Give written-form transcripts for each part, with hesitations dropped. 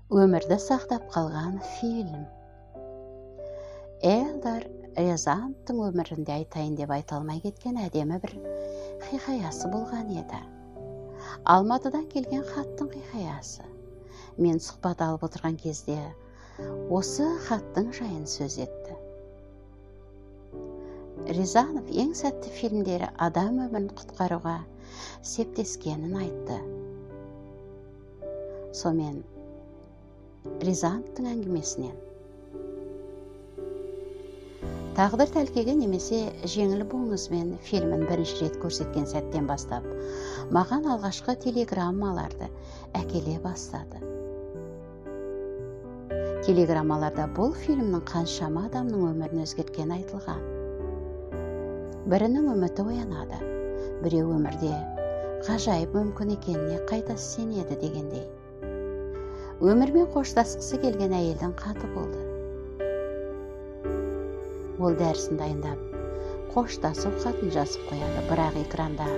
Өмірді сақтап қалған фильм. Элдар Рязановтың өмірінде айтайын деп айта алмай кеткен әдемі бір хикаясы болған еді. Алматыдан келген хаттың хикаясы. Мен сұхбат алып отырған кезде осы хаттың жайын сөз етті. Рязанов ең сәтті фильмдері адам өмірін құтқаруға септескенін айтты. Сонымен Рязановтың әңгімесінен Тағдыр тәлкегі немесе Жеңіл буыңызбен фильмін бірінші рет көрсеткен сәттен бастап маған алғашқы телеграммаларды әкеле бастады. Телеграммаларда бұл фильмнің қаншама адамның өмірін өзгерткен айтылған. Бірінің үміті оянады, біреу өмірде ғажайып мүмкін екеніне қайта сенеді дегендей. Өмірмен қоштасқысы келген әйелдің хаты болды. Ол дәрісін дайындап, қоштасу хатын жазып қояды, бірақ экранда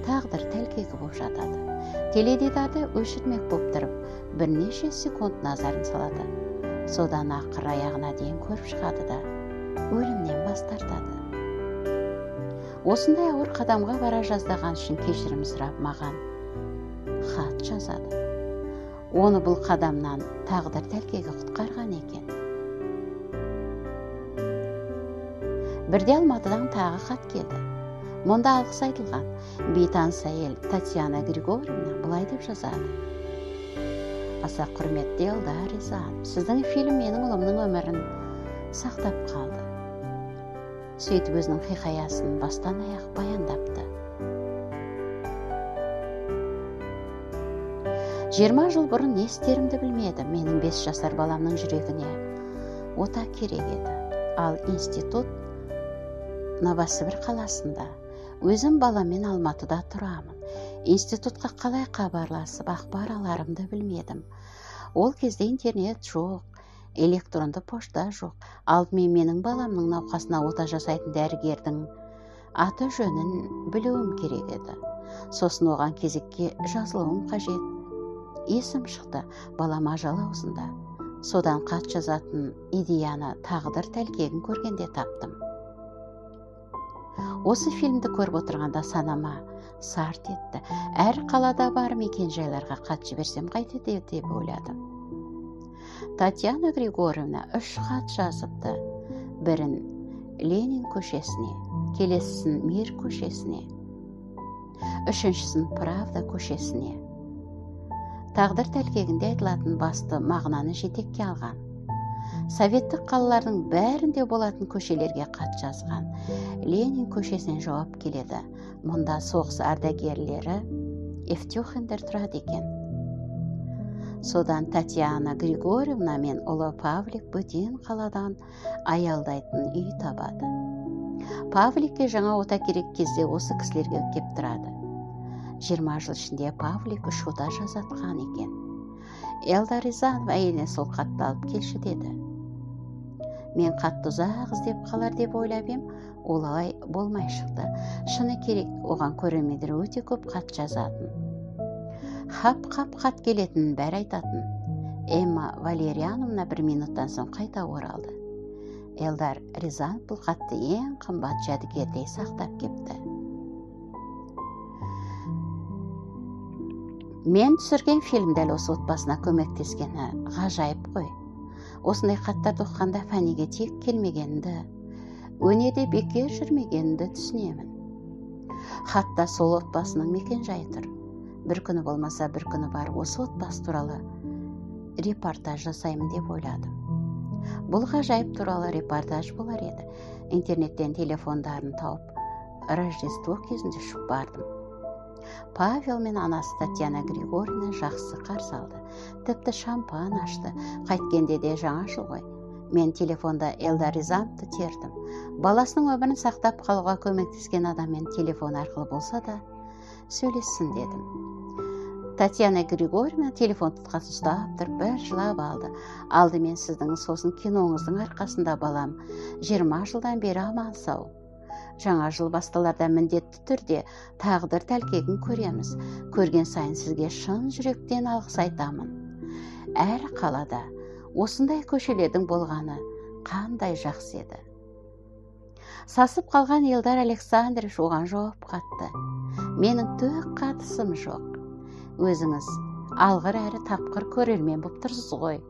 тағдыр тәлкегі болып жатады. Теледидарды өшірмек болып тұрып, бірнеше секунд назарын салады. Содан ақыр аяғына дейін көріп шығады да, өлімнен бас тартады. Осындай ауыр қадамға бара жаздаған үшін кешірім сұрап маған хат жазады. Оны бұл қадамнан тағдыр тәлкегі құтқарған екен. Бірде Алматыдан тағы хат келді. Мұнда алғыс айтылған. Бейтаныс әйел Татьяна Григорьевна былай деп жазады. Аса құрметті Элдар Рязанов, сіздің фильм менің ұлымның өмірін сақтап қалды. Сөйтіп өзінің хикаясын бастан аяқ баяндапты. 20 жыл бұрын не істерімді білмедім. Менің 5 жасар баламның жүрегіне ота керек еді. Ал институт Новосібір қаласында. Өзім баламен Алматыда тұрамын. Институтқа қалай хабарласып ақпар аларымды білмедім. Ол кезде интернет жоқ, электронды пошта жоқ. Алдымен менің баламның науқасына ота жасайтын дәрігердің аты жөнін білуім керек еді. Сосын оған кезекке жазылуым қажет. Есім шықты, балам ажал аузында. Содан хат жазатын идеяны тағдыр тәлкегін көргенде таптым. Осы фильмді көріп отырғанда санама сарт етті. Әр қалада бар мекен-жайларға хат жіберсем қайтеді деп ойладым. Татьяна Григорьевна 3 хат жазыпты. Бірін Ленин көшесіне, келесісін Мир көшесіне, үшіншісін Правда көшесіне. Тағдыр тәлкегінде айтылатын басты мағынаны жетекке алған. Советтік қалалардың бәрінде болатын көшелерге хат жазған. Ленин көшесінен жауап келеді. Мұнда соғыс ардагерлері Евтюхиндер тұрады екен. Содан Татьяна Григорьевна мен ұлы Павлик бөтен қаладан аялдайтын үй табады. Павликке жаңа ота керек кезде осы кісілерге кеп тұрады. 20 жыл ішінде Павлик 3 ота жазатқан екен. Элдар Рязанов әйеліне сол хатты алып келші деді. Мен хатты ұзақ іздеп қалар деп ойлап ем, олай болмай шықты. Шыны керек, оған көрермендер өте көп хат жазатын. Хап хат келетінін бәрі айтатын. Эмма Валерьяновна 1 минуттан соң қайта оралды. Элдар Рязанов бұл хатты ең қымбат жәдігердей сақтап кепті. Мен түсірген фильм дәл осы отбасына көмектескені ғажайып қой. Осындай хаттарды оқығанда фәниге тек келмегенді, өнерде бекер жүрмегенді түсінемін. Хатта сол отбасының мекен-жайы тұр. Бір күні болмаса бір күні бар осы отбасы туралы репортаж жасаймын деп ойладым. Бұл ғажайып туралы репортаж болар еді. Интернеттен телефондарын тауып, Рождество кезінде ұшып бардым. Павел мен анасы Татьяна Григорьевна жақсы қарсы алды. Тіпті шампан ашты. Қайткенде де жаңа жыл ғой. Мен телефонда Элдар Рязановты тердім. Баласының өмірін сақтап қалуға көмектескен адаммен телефон арқылы болса да сөйлессін дедім. Татьяна Григорьевна телефон тұтқасын ұстап тұрып бір жылап алды. Алдымен сіздің сосын киноңыздың арқасында балам 20 жылдан бері аман сау. Жаңа жыл басталарда міндетті түрде тағдыр тәлкегін көреміз. Көрген сайын сізге шын жүректен алғыс айтамын. әр қалада осындай көшелердің болғаны қандай жақсы еді. Сасып қалған Елдар Александрович оған жауап қатты: менің түк қатысым жоқ. Өзіңіз алғыр әрі тапқыр көрермен боп тұрсыз ғой.